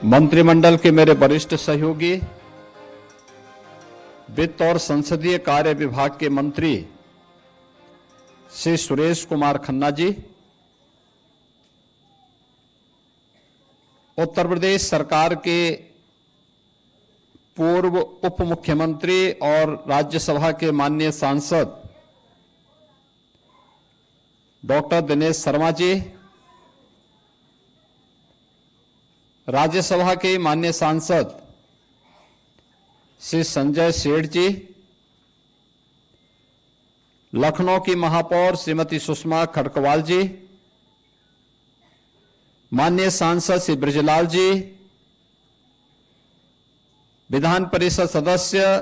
मंत्रिमंडल के मेरे वरिष्ठ सहयोगी, वित्त और संसदीय कार्य विभाग के मंत्री श्री सुरेश कुमार खन्ना जी, उत्तर प्रदेश सरकार के पूर्व उप मुख्यमंत्री और राज्यसभा के माननीय सांसद डॉक्टर दिनेश शर्मा जी, राज्यसभा के माननीय सांसद श्री संजय सेठ जी, लखनऊ की महापौर श्रीमती सुषमा खड़कवाल जी, माननीय सांसद श्री ब्रजलाल जी, विधान परिषद सदस्य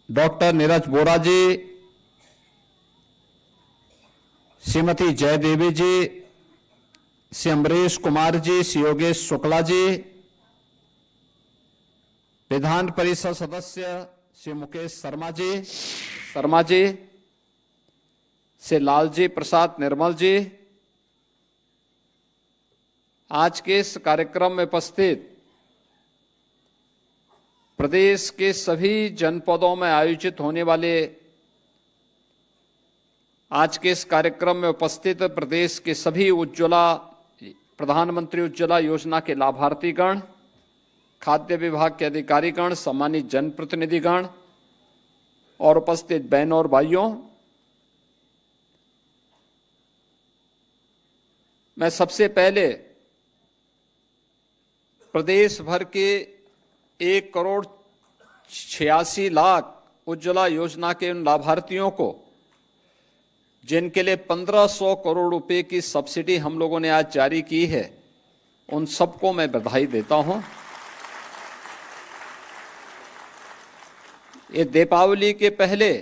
डॉक्टर नीरज बोरा जी, श्रीमती जयदेवी जी, श्री अमरीश कुमार जी, श्री योगेश शुक्ला जी, विधान परिषद सदस्य श्री मुकेश शर्मा जी, श्री लालजी प्रसाद निर्मल जी, आज के इस कार्यक्रम में उपस्थित प्रदेश के सभी जनपदों में आयोजित होने वाले आज के इस कार्यक्रम में उपस्थित प्रदेश के सभी प्रधानमंत्री उज्ज्वला योजना के लाभार्थीगण, खाद्य विभाग के अधिकारीगण, सम्मानित जनप्रतिनिधिगण और उपस्थित बहनों और भाइयों, मैं सबसे पहले प्रदेश भर के 1,86,00,000 उज्ज्वला योजना के उन लाभार्थियों को जिनके लिए 1,500 करोड़ रुपए की सब्सिडी हम लोगों ने आज जारी की है, उन सबको मैं बधाई देता हूं। ये दीपावली के पहले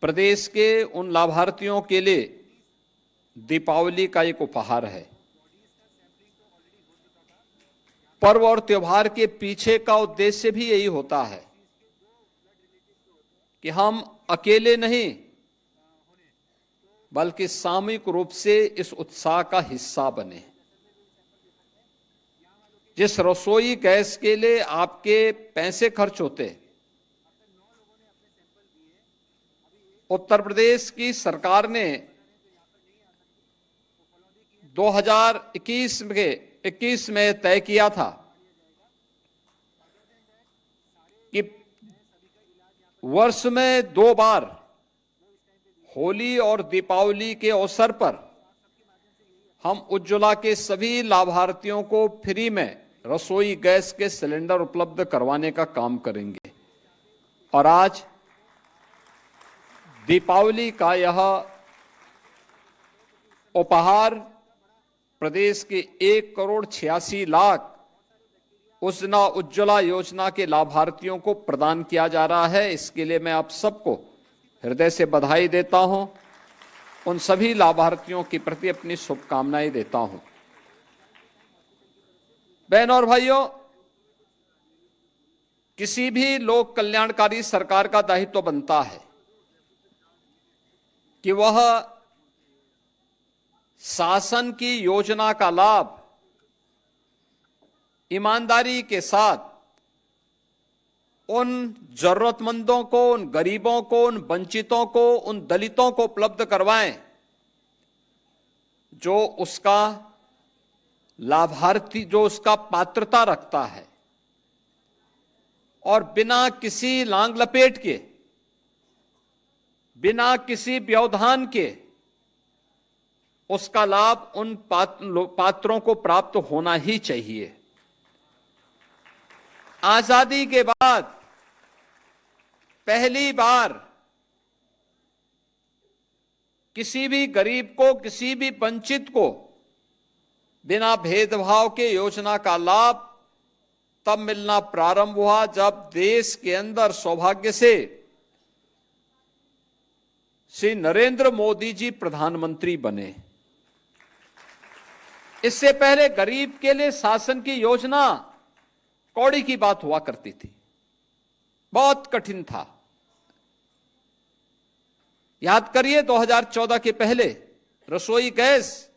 प्रदेश के उन लाभार्थियों के लिए दीपावली का एक उपहार है। पर्व और त्योहार के पीछे का उद्देश्य भी यही होता है कि हम अकेले नहीं बल्कि सामूहिक रूप से इस उत्साह का हिस्सा बने। जिस रसोई गैस के लिए आपके पैसे खर्च होते, उत्तर प्रदेश की सरकार ने 2021 में तय किया था कि वर्ष में 2 बार होली और दीपावली के अवसर पर हम उज्ज्वला के सभी लाभार्थियों को फ्री में रसोई गैस के सिलेंडर उपलब्ध करवाने का काम करेंगे। और आज दीपावली का यह उपहार प्रदेश के 1,86,00,000 उज्ज्वला योजना के लाभार्थियों को प्रदान किया जा रहा है। इसके लिए मैं आप सबको हृदय से बधाई देता हूं, उन सभी लाभार्थियों के प्रति अपनी शुभकामनाएं देता हूं। बहनों और भाइयों, किसी भी लोक कल्याणकारी सरकार का दायित्व बनता है कि वह शासन की योजना का लाभ ईमानदारी के साथ उन जरूरतमंदों को, उन गरीबों को, उन वंचितों को, उन दलितों को उपलब्ध करवाएं जो उसका लाभार्थी, जो उसका पात्रता रखता है, और बिना किसी लांग लपेट के, बिना किसी व्यवधान के उसका लाभ उन पात्रों को प्राप्त होना ही चाहिए। आजादी के बाद पहली बार किसी भी गरीब को, किसी भी वंचित को बिना भेदभाव के योजना का लाभ तब मिलना प्रारंभ हुआ जब देश के अंदर सौभाग्य से श्री नरेंद्र मोदी जी प्रधानमंत्री बने। इससे पहले गरीब के लिए शासन की योजना कौड़ी की बात हुआ करती थी, बहुत कठिन था। याद करिए 2014 के पहले रसोई गैस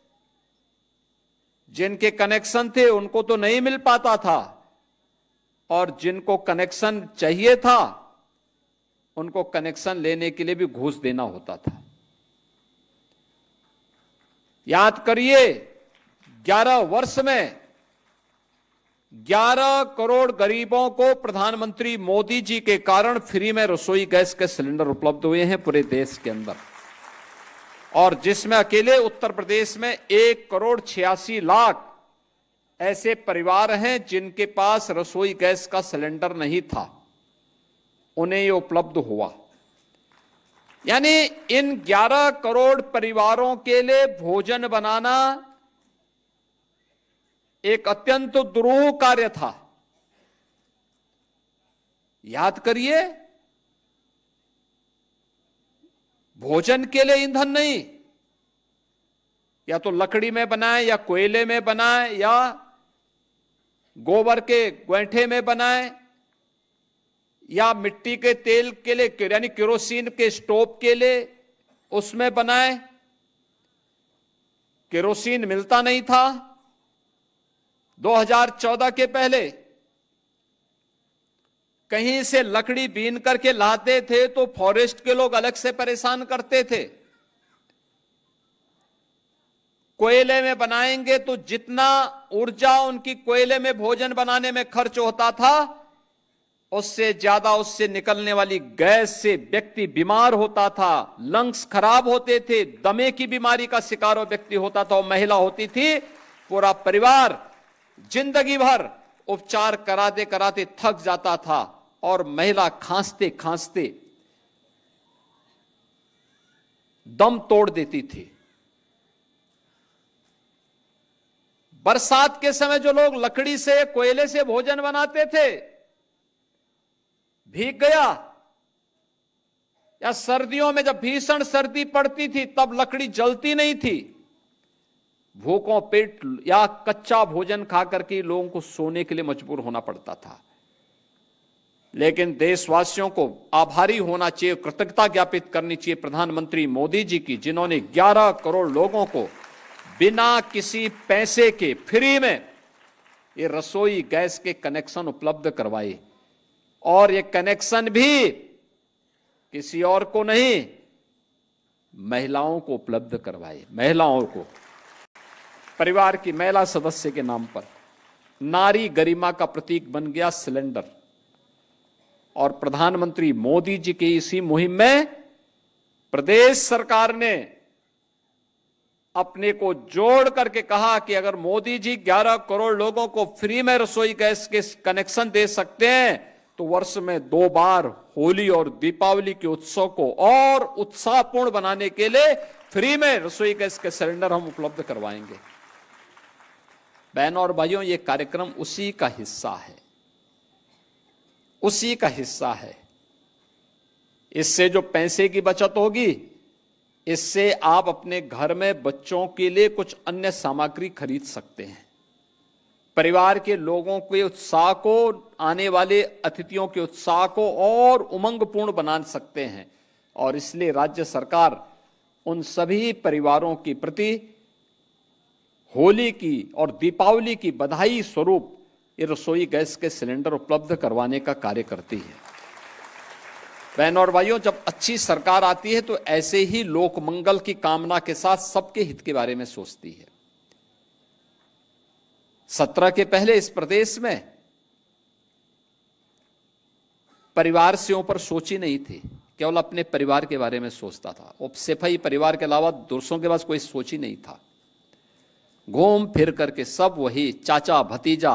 जिनके कनेक्शन थे उनको तो नहीं मिल पाता था, और जिनको कनेक्शन चाहिए था उनको कनेक्शन लेने के लिए भी घूस देना होता था। याद करिए, 11 वर्ष में 11 करोड़ गरीबों को प्रधानमंत्री मोदी जी के कारण फ्री में रसोई गैस के सिलेंडर उपलब्ध हुए हैं पूरे देश के अंदर, और जिसमें अकेले उत्तर प्रदेश में 1 करोड़ 86 लाख ऐसे परिवार हैं जिनके पास रसोई गैस का सिलेंडर नहीं था, उन्हें ये उपलब्ध हुआ। यानी इन 11 करोड़ परिवारों के लिए भोजन बनाना एक अत्यंत दुरूह कार्य था। याद करिए, भोजन के लिए ईंधन नहीं, या तो लकड़ी में बनाए या कोयले में बनाए या गोबर के गोइठे में बनाए या मिट्टी के तेल के लिए यानी केरोसिन के स्टोव के लिए उसमें बनाए। केरोसिन मिलता नहीं था 2014 के पहले, कहीं से लकड़ी बीन करके लाते थे तो फॉरेस्ट के लोग अलग से परेशान करते थे। कोयले में बनाएंगे तो जितना ऊर्जा उनकी कोयले में भोजन बनाने में खर्च होता था, उससे ज्यादा उससे निकलने वाली गैस से व्यक्ति बीमार होता था, लंग्स खराब होते थे, दमे की बीमारी का शिकार व्यक्ति होता था, और महिला होती थी, पूरा परिवार जिंदगी भर उपचार कराते कराते थक जाता था, और महिला खांसते खांसते दम तोड़ देती थी। बरसात के समय जो लोग लकड़ी से कोयले से भोजन बनाते थे, भीग गया, या सर्दियों में जब भीषण सर्दी पड़ती थी तब लकड़ी जलती नहीं थी, भूखों पेट या कच्चा भोजन खाकर के लोगों को सोने के लिए मजबूर होना पड़ता था। लेकिन देशवासियों को आभारी होना चाहिए, कृतज्ञता ज्ञापित करनी चाहिए प्रधानमंत्री मोदी जी की, जिन्होंने 11 करोड़ लोगों को बिना किसी पैसे के फ्री में ये रसोई गैस के कनेक्शन उपलब्ध करवाए, और ये कनेक्शन भी किसी और को नहीं, महिलाओं को उपलब्ध करवाए। महिलाओं को, परिवार की महिला सदस्य के नाम पर नारी गरिमा का प्रतीक बन गया सिलेंडर। और प्रधानमंत्री मोदी जी की इसी मुहिम में प्रदेश सरकार ने अपने को जोड़ करके कहा कि अगर मोदी जी 11 करोड़ लोगों को फ्री में रसोई गैस के कनेक्शन दे सकते हैं तो वर्ष में 2 बार होली और दीपावली के उत्सव को और उत्साहपूर्ण बनाने के लिए फ्री में रसोई गैस के सिलेंडर हम उपलब्ध करवाएंगे। बहनों और भाइयों, ये कार्यक्रम उसी का हिस्सा है, उसी का हिस्सा है। इससे जो पैसे की बचत होगी, इससे आप अपने घर में बच्चों के लिए कुछ अन्य सामग्री खरीद सकते हैं, परिवार के लोगों के उत्साह को, आने वाले अतिथियों के उत्साह को और उमंगपूर्ण बना सकते हैं। और इसलिए राज्य सरकार उन सभी परिवारों के प्रति होली की और दीपावली की बधाई स्वरूप ये रसोई गैस के सिलेंडर उपलब्ध करवाने का कार्य करती है। बहनों और भाइयों, जब अच्छी सरकार आती है तो ऐसे ही लोक मंगल की कामना के साथ सबके हित के बारे में सोचती है। 17 के पहले इस प्रदेश में परिवार से ऊपर सोची नहीं थी, केवल अपने परिवार के बारे में सोचता था। उपसेफई परिवार के अलावा दूसरों के पास कोई सोच ही नहीं था। घूम फिर करके सब वही चाचा भतीजा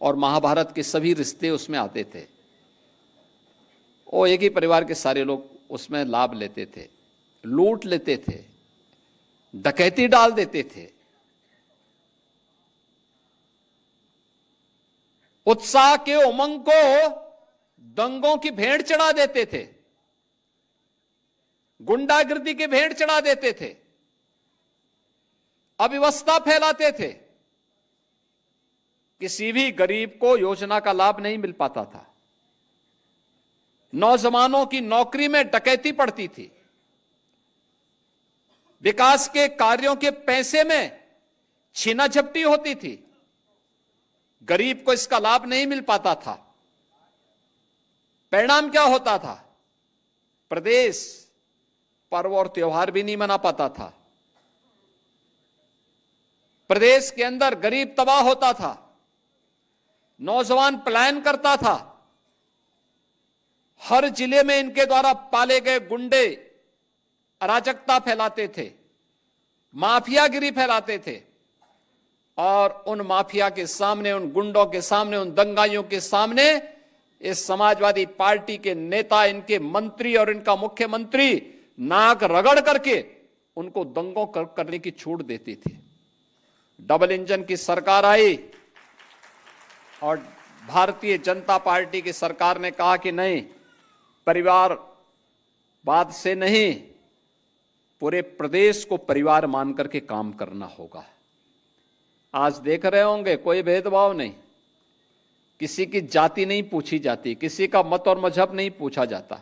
और महाभारत के सभी रिश्ते उसमें आते थे, और एक ही परिवार के सारे लोग उसमें लाभ लेते थे, लूट लेते थे, डकैती डाल देते थे। उत्साह के उमंग को दंगों की भेंट चढ़ा देते थे, गुंडागिर्दी की भेंट चढ़ा देते थे, अव्यवस्था फैलाते थे। किसी भी गरीब को योजना का लाभ नहीं मिल पाता था। नौजवानों की नौकरी में डकैती पड़ती थी। विकास के कार्यों के पैसे में छीना झपटी होती थी, गरीब को इसका लाभ नहीं मिल पाता था। परिणाम क्या होता था? प्रदेश पर्व और त्योहार भी नहीं मना पाता था, प्रदेश के अंदर गरीब तबाह होता था, नौजवान पलायन करता था, हर जिले में इनके द्वारा पाले गए गुंडे अराजकता फैलाते थे, माफियागिरी फैलाते थे, और उन माफिया के सामने, उन गुंडों के सामने, उन दंगाइयों के सामने इस समाजवादी पार्टी के नेता, इनके मंत्री और इनका मुख्यमंत्री नाक रगड़ करके उनको दंगों करने की छूट देती थी। डबल इंजन की सरकार आई और भारतीय जनता पार्टी की सरकार ने कहा कि नहीं, परिवारवाद से नहीं, पूरे प्रदेश को परिवार मान करके काम करना होगा। आज देख रहे होंगे कोई भेदभाव नहीं, किसी की जाति नहीं पूछी जाती, किसी का मत और मजहब नहीं पूछा जाता।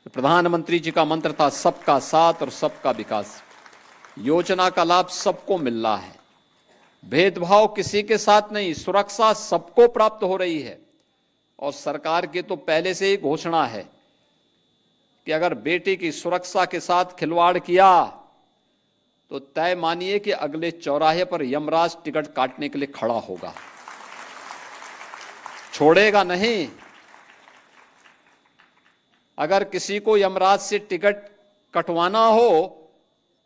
तो प्रधानमंत्री जी का मंत्र था सबका साथ और सबका विकास। योजना का लाभ सबको मिल रहा है, भेदभाव किसी के साथ नहीं, सुरक्षा सबको प्राप्त हो रही है। और सरकार की तो पहले से ही घोषणा है कि अगर बेटी की सुरक्षा के साथ खिलवाड़ किया तो तय मानिए कि अगले चौराहे पर यमराज टिकट काटने के लिए खड़ा होगा, छोड़ेगा नहीं। अगर किसी को यमराज से टिकट कटवाना हो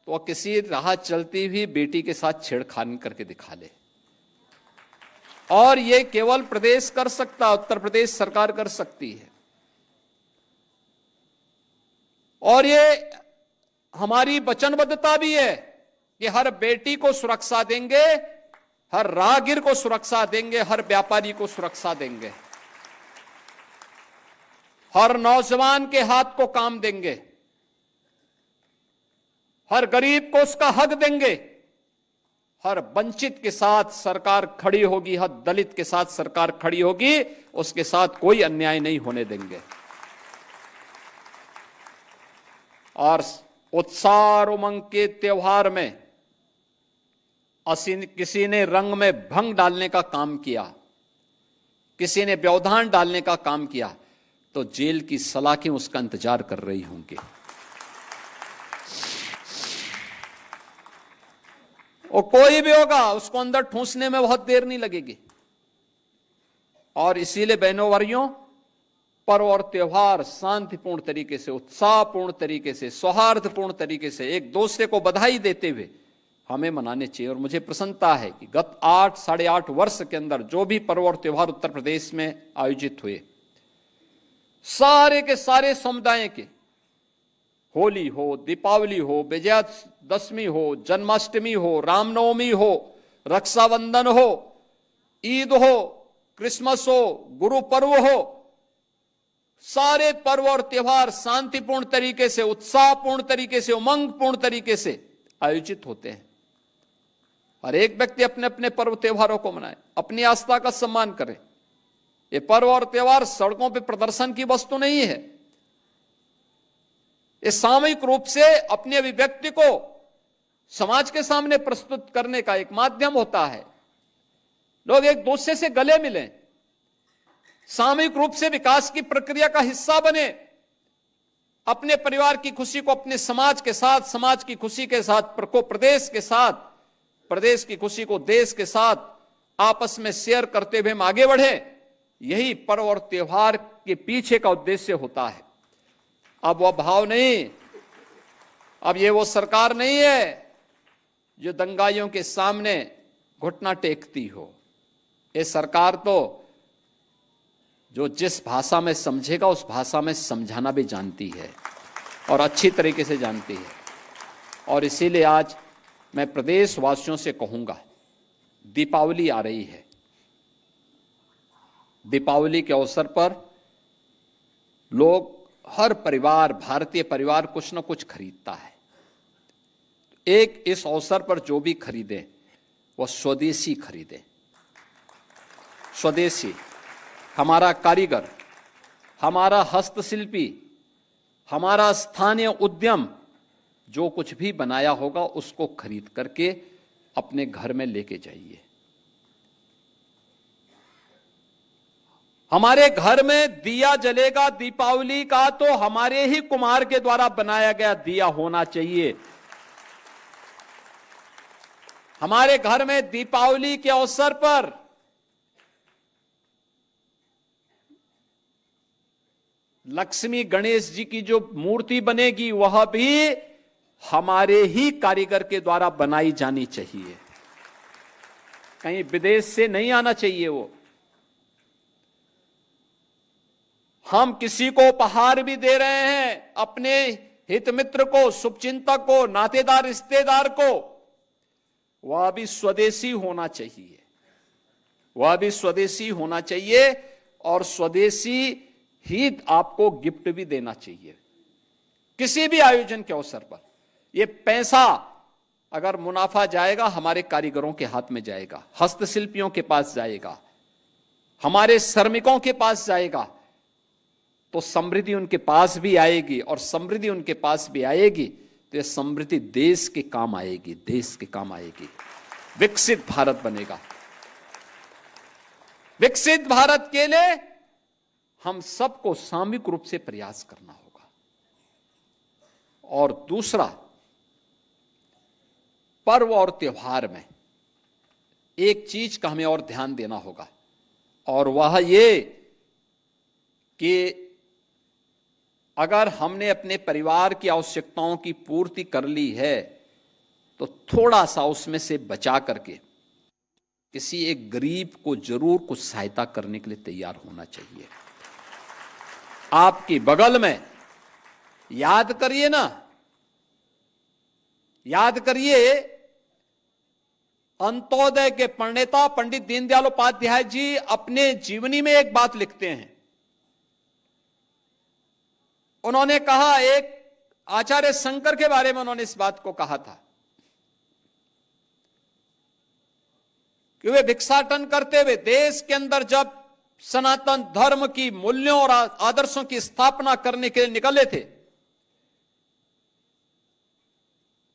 तो किसी राह चलती हुई बेटी के साथ छेड़खानी करके दिखा ले। और ये केवल प्रदेश कर सकता, उत्तर प्रदेश सरकार कर सकती है। और ये हमारी वचनबद्धता भी है कि हर बेटी को सुरक्षा देंगे, हर राहगीर को सुरक्षा देंगे, हर व्यापारी को सुरक्षा देंगे, हर नौजवान के हाथ को काम देंगे, हर गरीब को उसका हक देंगे, हर वंचित के साथ सरकार खड़ी होगी, हर दलित के साथ सरकार खड़ी होगी, उसके साथ कोई अन्याय नहीं होने देंगे। और उत्साह और उमंग के त्योहार में किसी ने रंग में भंग डालने का काम किया, किसी ने व्यवधान डालने का काम किया, तो जेल की सलाखें उसका इंतजार कर रही होंगी। और कोई भी होगा उसको अंदर ठूंसने में बहुत देर नहीं लगेगी। और इसीलिए बहनों भाइयों, पर्व और त्योहार शांतिपूर्ण तरीके से, उत्साहपूर्ण तरीके से, सौहार्दपूर्ण तरीके से, एक दूसरे को बधाई देते हुए हमें मनाने चाहिए। और मुझे प्रसन्नता है कि गत 8-8.5 वर्ष के अंदर जो भी पर्व और त्योहार उत्तर प्रदेश में आयोजित हुए, सारे के सारे समुदाय के, होली हो, दीपावली हो, विजयादशमी हो, जन्माष्टमी हो, रामनवमी हो, रक्षाबंधन हो, ईद हो, क्रिसमस हो, गुरु पर्व हो, सारे पर्व और त्योहार शांतिपूर्ण तरीके से, उत्साहपूर्ण तरीके से, उमंगपूर्ण तरीके से आयोजित होते हैं। हर एक व्यक्ति अपने अपने पर्व त्योहारों को मनाए, अपनी आस्था का सम्मान करे। ये पर्व और त्योहार सड़कों पर प्रदर्शन की वस्तु नहीं है, ये सामूहिक रूप से अपने अभिव्यक्ति को समाज के सामने प्रस्तुत करने का एक माध्यम होता है। लोग एक दूसरे से गले मिलें, सामूहिक रूप से विकास की प्रक्रिया का हिस्सा बने, अपने परिवार की खुशी को अपने समाज के साथ, समाज की खुशी के साथ प्रदेश के साथ, प्रदेश की खुशी को देश के साथ आपस में शेयर करते हुए हम आगे बढ़े। यही पर्व और त्योहार के पीछे का उद्देश्य होता है। अब वह भाव नहीं, अब ये वो सरकार नहीं है जो दंगाइयों के सामने घुटना टेकती हो। ये सरकार तो जो जिस भाषा में समझेगा उस भाषा में समझाना भी जानती है और अच्छी तरीके से जानती है। और इसीलिए आज मैं प्रदेशवासियों से कहूंगा, दीपावली आ रही है, दीपावली के अवसर पर लोग, हर परिवार, भारतीय परिवार कुछ न कुछ खरीदता है। एक इस अवसर पर जो भी खरीदे वह स्वदेशी खरीदे। स्वदेशी, हमारा कारीगर, हमारा हस्तशिल्पी, हमारा स्थानीय उद्यम जो कुछ भी बनाया होगा उसको खरीद करके अपने घर में लेके जाइए। हमारे घर में दिया जलेगा दीपावली का तो हमारे ही कुम्हार के द्वारा बनाया गया दिया होना चाहिए। हमारे घर में दीपावली के अवसर पर लक्ष्मी गणेश जी की जो मूर्ति बनेगी वह भी हमारे ही कारीगर के द्वारा बनाई जानी चाहिए, कहीं विदेश से नहीं आना चाहिए वो। हम किसी को उपहार भी दे रहे हैं, अपने हित मित्र को, शुभचिंतक को, नातेदार रिश्तेदार को, वह भी स्वदेशी होना चाहिए, वह भी स्वदेशी होना चाहिए और स्वदेशी ही आपको गिफ्ट भी देना चाहिए किसी भी आयोजन के अवसर पर। ये पैसा अगर मुनाफा जाएगा हमारे कारीगरों के हाथ में जाएगा, हस्तशिल्पियों के पास जाएगा, हमारे श्रमिकों के पास जाएगा, तो समृद्धि उनके पास भी आएगी और समृद्धि उनके पास भी आएगी तो यह समृद्धि देश के काम आएगी, देश के काम आएगी। विकसित भारत बनेगा। विकसित भारत के लिए हम सबको सामूहिक रूप से प्रयास करना होगा। और दूसरा, पर्व और त्योहार में एक चीज का हमें और ध्यान देना होगा और वह ये कि अगर हमने अपने परिवार की आवश्यकताओं की पूर्ति कर ली है तो थोड़ा सा उसमें से बचा करके किसी एक गरीब को जरूर कुछ सहायता करने के लिए तैयार होना चाहिए। आपकी बगल में याद करिए ना, याद करिए अंत्योदय के प्रणेता पंडित दीनदयाल उपाध्याय जी अपने जीवनी में एक बात लिखते हैं। उन्होंने कहा, एक आचार्य शंकर के बारे में उन्होंने इस बात को कहा था कि वे भिक्षाटन करते हुए देश के अंदर जब सनातन धर्म की मूल्यों और आदर्शों की स्थापना करने के लिए निकले थे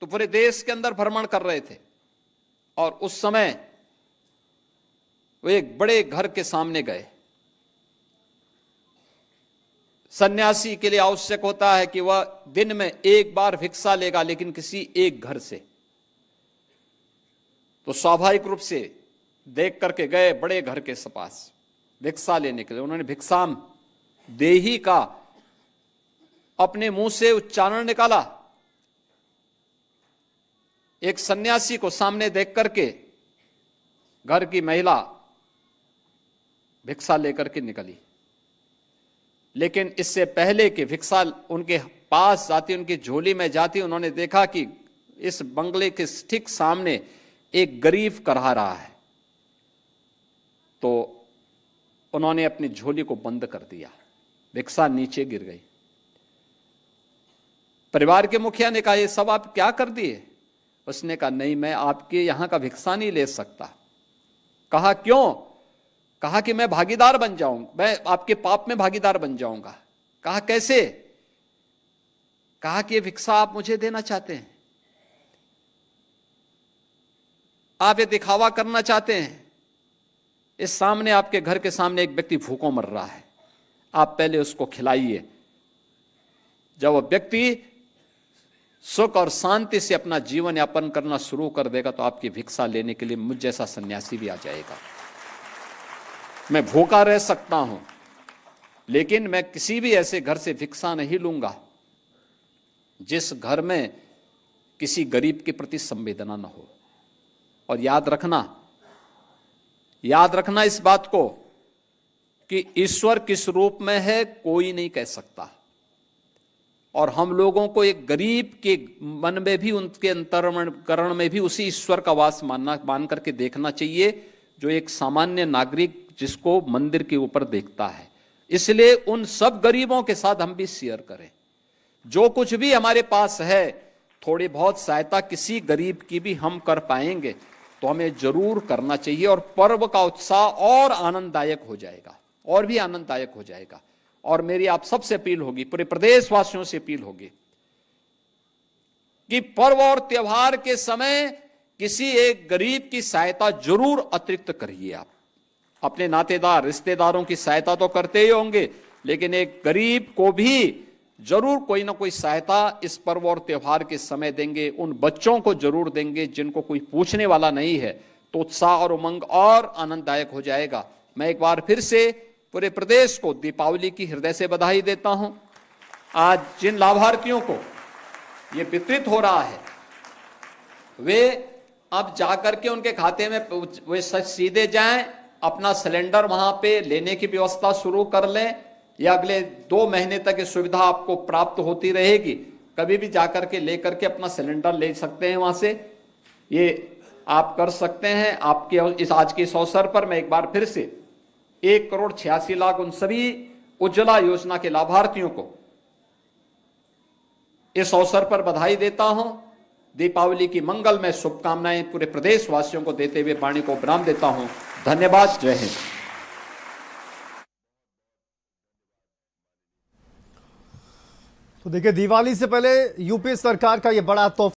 तो पूरे देश के अंदर भ्रमण कर रहे थे और उस समय वे एक बड़े घर के सामने गए। सन्यासी के लिए आवश्यक होता है कि वह दिन में एक बार भिक्षा लेगा, लेकिन किसी एक घर से। तो स्वाभाविक रूप से देख करके गए बड़े घर के पास भिक्षा लेने के लिए। उन्होंने भिक्षाम देही का अपने मुंह से उच्चारण निकाला। एक सन्यासी को सामने देख करके घर की महिला भिक्षा लेकर के निकली, लेकिन इससे पहले कि भिक्षा उनके पास जाती, उनकी झोली में जाती, उन्होंने देखा कि इस बंगले के ठीक सामने एक गरीब करहा रहा है। तो उन्होंने अपनी झोली को बंद कर दिया, भिक्षा नीचे गिर गई। परिवार के मुखिया ने कहा, ये सब आप क्या कर दिए? उसने कहा, नहीं, मैं आपके यहां का भिक्षा नहीं ले सकता। कहा, क्यों? कहा कि मैं भागीदार बन जाऊंगा, मैं आपके पाप में भागीदार बन जाऊंगा। कहा, कैसे? कहा कि ये भिक्षा आप मुझे देना चाहते हैं, आप ये दिखावा करना चाहते हैं। इस सामने आपके घर के सामने एक व्यक्ति भूखों मर रहा है, आप पहले उसको खिलाइए। जब वह व्यक्ति सुख और शांति से अपना जीवन यापन करना शुरू कर देगा तो आपकी भिक्षा लेने के लिए मुझ जैसा सन्यासी भी आ जाएगा। मैं भूखा रह सकता हूं, लेकिन मैं किसी भी ऐसे घर से भिक्षा नहीं लूंगा जिस घर में किसी गरीब के प्रति संवेदना न हो। और याद रखना इस बात को कि ईश्वर किस रूप में है कोई नहीं कह सकता। और हम लोगों को एक गरीब के मन में भी, उनके अंतःकरण में भी उसी ईश्वर का वास मान करके देखना चाहिए जो एक सामान्य नागरिक जिसको मंदिर के ऊपर देखता है। इसलिए उन सब गरीबों के साथ हम भी शेयर करें। जो कुछ भी हमारे पास है, थोड़ी बहुत सहायता किसी गरीब की भी हम कर पाएंगे तो हमें जरूर करना चाहिए। और पर्व का उत्साह और आनंददायक हो जाएगा, और भी आनंददायक हो जाएगा। और मेरी आप सबसे अपील होगी, पूरे प्रदेशवासियों से अपील होगी कि पर्व और त्योहार के समय किसी एक गरीब की सहायता जरूर अतिरिक्त करिए। आप अपने नातेदार रिश्तेदारों की सहायता तो करते ही होंगे, लेकिन एक गरीब को भी जरूर कोई ना कोई सहायता इस पर्व और त्योहार के समय देंगे। उन बच्चों को जरूर देंगे जिनको कोई पूछने वाला नहीं है, तो उत्साह और उमंग और आनंददायक हो जाएगा। मैं एक बार फिर से पूरे प्रदेश को दीपावली की हृदय से बधाई देता हूं। आज जिन लाभार्थियों को ये वितरित हो रहा है, वे अब जाकर के उनके खाते में वे सीधे जाएं, अपना सिलेंडर वहां पे लेने की व्यवस्था शुरू कर लें, या अगले 2 महीने तक ये सुविधा आपको प्राप्त होती रहेगी। कभी भी जाकर के लेकर के अपना सिलेंडर ले सकते हैं वहां से, ये आप कर सकते हैं। आपके इस आज के इस अवसर पर मैं एक बार फिर से 1,86,00,000 उन सभी उज्ज्वला योजना के लाभार्थियों को इस अवसर पर बधाई देता हूं। दीपावली की मंगलमय शुभकामनाएं पूरे प्रदेश वासियों को देते हुए वाणी को विराम देता हूं। धन्यवाद। जय हिंद। तो देखिए, दिवाली से पहले यूपी सरकार का यह बड़ा तोहफा